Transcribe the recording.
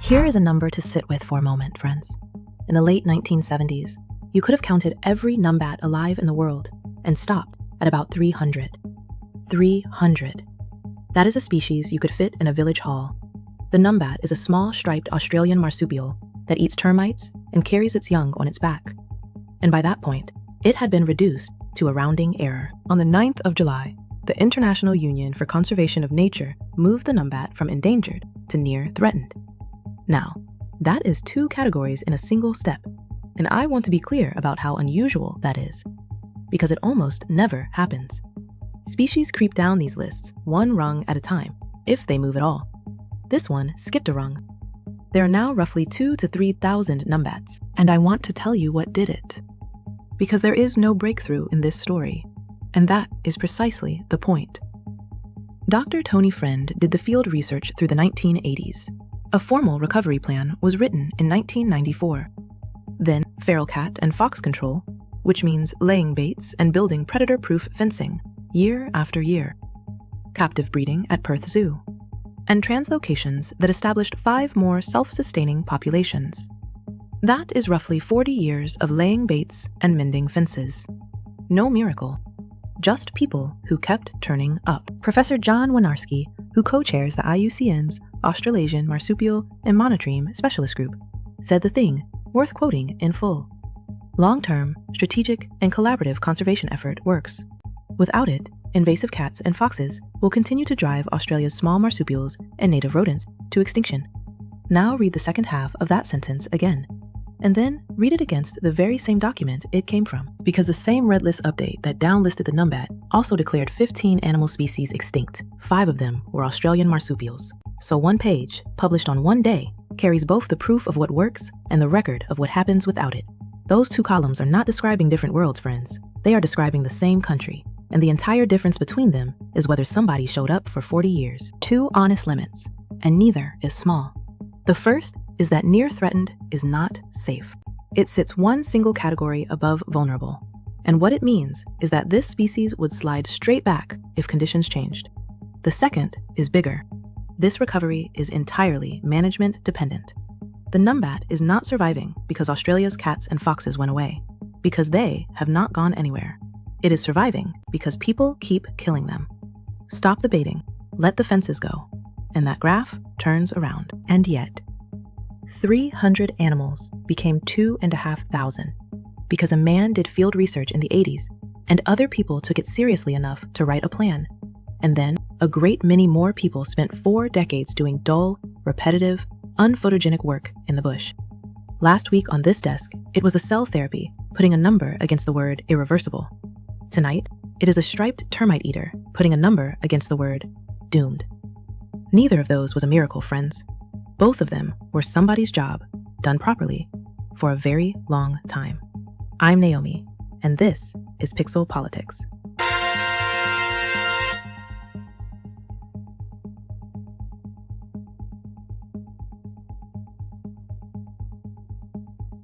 Here is a number to sit with for a moment, friends. In the late 1970s, you could have counted every numbat alive in the world and stopped at about 300. 300. That is a species you could fit in a village hall. The numbat is a small striped Australian marsupial that eats termites and carries its young on its back. And by that point, it had been reduced to a rounding error. On the 9th of July, the International Union for Conservation of Nature moved the numbat from endangered to near threatened. Now, that is two categories in a single step, and I want to be clear about how unusual that is, because it almost never happens. Species creep down these lists one rung at a time, if they move at all. This one skipped a rung. There are now roughly 2,000 to 3,000 numbats, and I want to tell you what did it. Because there is no breakthrough in this story, and that is precisely the point. Dr. Tony Friend did the field research through the 1980s. A formal recovery plan was written in 1994. Then feral cat and fox control, which means laying baits and building predator-proof fencing, year after year. Captive breeding at Perth Zoo. And translocations that established 5 more self-sustaining populations. That is roughly 40 years of laying baits and mending fences. No miracle. Just people who kept turning up. Professor John Winarski, who co-chairs the IUCN's Australasian Marsupial and Monotreme Specialist Group, said the thing worth quoting in full. Long-term, strategic, and collaborative conservation effort works. Without it, invasive cats and foxes will continue to drive Australia's small marsupials and native rodents to extinction. Now read the second half of that sentence again, and then read it against the very same document it came from. Because the same Red List update that downlisted the numbat also declared 15 animal species extinct. 5 of them were Australian marsupials. So one page, published on one day, carries both the proof of what works and the record of what happens without it. Those 2 columns are not describing different worlds, friends. They are describing the same country, and the entire difference between them is whether somebody showed up for 40 years. 2 honest limits, and neither is small. The first is that near threatened is not safe. It sits one single category above vulnerable. And what it means is that this species would slide straight back if conditions changed. The second is bigger. This recovery is entirely management dependent. The numbat is not surviving because Australia's cats and foxes went away, because they have not gone anywhere. It is surviving because people keep killing them. Stop the baiting, let the fences go, and that graph turns around. And yet, 300 animals became 2,500 because a man did field research in the 80s and other people took it seriously enough to write a plan. And then a great many more people spent 4 decades doing dull, repetitive, unphotogenic work in the bush. Last week on this desk, it was a cell therapy putting a number against the word irreversible. Tonight, it is a striped termite eater putting a number against the word doomed. Neither of those was a miracle, friends. Both of them were somebody's job, done properly, for a very long time. I'm Naomi, and this is Pixel Politics.